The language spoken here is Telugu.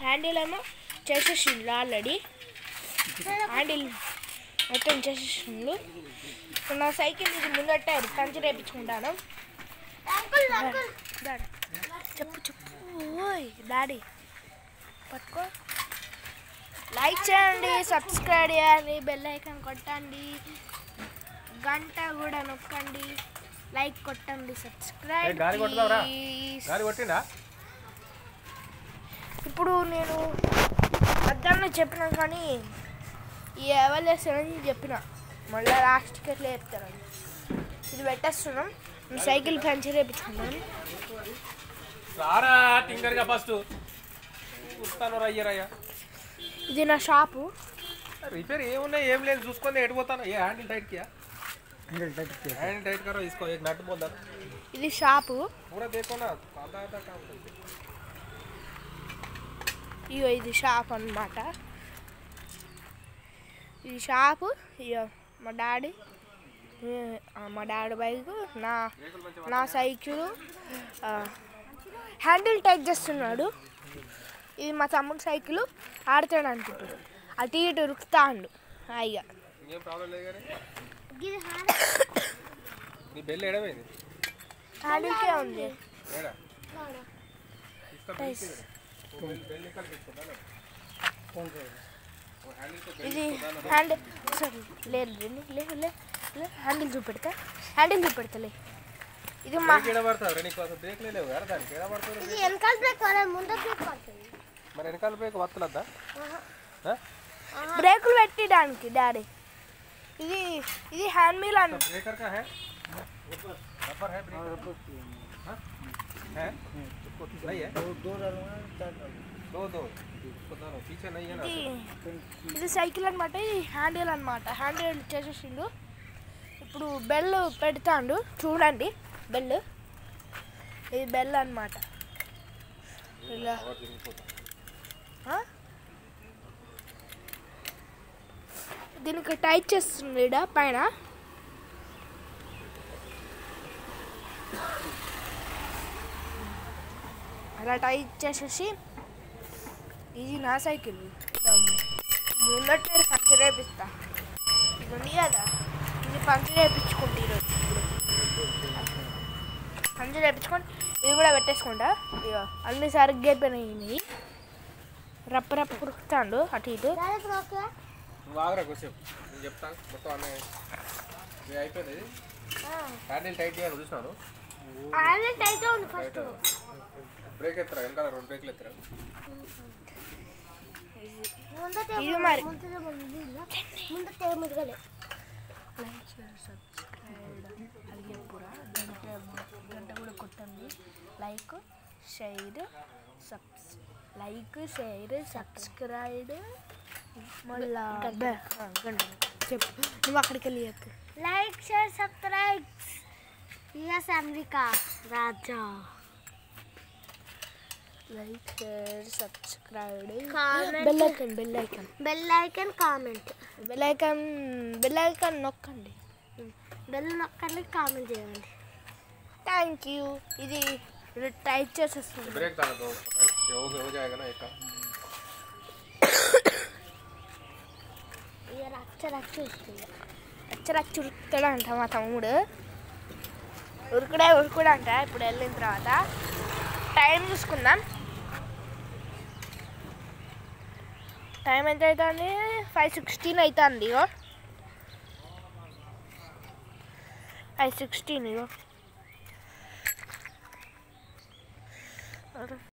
హ్యాండిల్ ఏమో చేసేసిండ్రు ఆల్రెడీ. హ్యాండిల్ మొత్తం చేసేసిండ్రు. నా సైకిల్ ఇది ముందట్టే పంచర్ వేయించుకుంటాను. చెప్పు ఓయ్ డాడీ పట్టుకో. లైక్ చేయండి, సబ్స్క్రైబ్ చేయండి, బెల్ ఐకాన్ కొట్టండి, గంట కూడా నొక్కండి, లైక్ కొట్టండి, సబ్స్క్రైబ్. ఇప్పుడు నేను మధ్యాహ్నం చెప్పినా కానీ ఎవరు చెప్పిన మళ్ళీ లాస్ట్కి ఎట్లా చెప్తారని. ఇది పెట్టేస్తున్నాం. సైకిల్ పంచర్ వేయించుకున్నాం. ఇది నా షాపు. రిపేర్ ఏమున్నాయి ఏం లేదు చూసుకొని ఎడిపోతాను. ఏ హ్యాండిల్ టైట్ కియా హ్యాండిల్ టైట్ करो इसको एक नट बोल दो. ఇది షాపు. पूरा देखो ना आधा आधा काम करते. ఇగో ఇది షాప్ అన్నమాట. ఇది షాపు. ఇగో మా డాడీ బైక్, నా సైకిల్ హ్యాండిల్ టైట్ చేస్తున్నాడు. ఇది మా తమ్ముడు సైకిల్ ఆడతాడు అనుకుంటాడు. అటు ఇటు ఉరుకుతాడు హాయిగా. హ్యాండిల్కే ఉంది. ఇది హ్యాండిల్ సరే లేదు హ్యాండిల్ చూపెడతా. లే ఇది మా వెనకాల బ్రేక్ వస్తలేదా? బ్రేకులు పెట్టడానికి డాడీ. ఇది హ్యాండ్ మీల్ అన్న. ఇది సైకిల్ అనమాట. ఇది హ్యాండిల్ అనమాట. హ్యాండిల్ చేసేసిండు. ఇప్పుడు బెల్ పెడతాడు చూడండి. బెల్ ఇది బెల్ అనమాట. ఇలా దీనికి టైట్ చేస్తుంది ఇక్కడ పైన. అలా టైట్ చేసేసి ఇది నా సైకిల్ ముందట పంచర్ వేపిస్తా. ఇది ఉంది కదా, ఇది పంచర్ వేయించుకుంటా. ఈరోజు పంచర్ వేయించుకొని ఇది కూడా పెట్టేసుకుంటా. ఇక అన్ని సరిగ్గా అయిపోయినాయి. రప్ప కురుకుతాడు అటు ఇటు. చెప్తాను మొత్తం అన్నీ అయిపోయింది. హ్యాండిల్ టైట్ చేయాలి చూసినాను. బ్రేక్ ఎత్తరా వెనకాల 2 బ్రేక్లు ఎత్తరా. ఇది మరి గంట కూడా కొట్టండి. లైక్ షేర్ సబ్స్క్రైబ్ మళ్ళా చెప్పు. నువ్వు అక్కడికి వెళ్ళి చెప్పు. Like share subscribe. US America రాజా. Like share subscribe bell icon comment. Bell icon నొక్కండి. బెల్ నొక్కండి, కామెంట్ చేయండి. Thank you. ఇది టైట్ చేసేస్తుంది. బ్రేక్ डालो तो हो जाएगा ना एक. ये రచ్చ ఉరుకుతాడంట మా తమ్ముడు. ఉరుకుడంట. ఇప్పుడు వెళ్ళిన తర్వాత టైం చూసుకుందాం. టైం ఎంత అవుతుంది? 5:16 అవుతుంది. 5:16 ఇగో.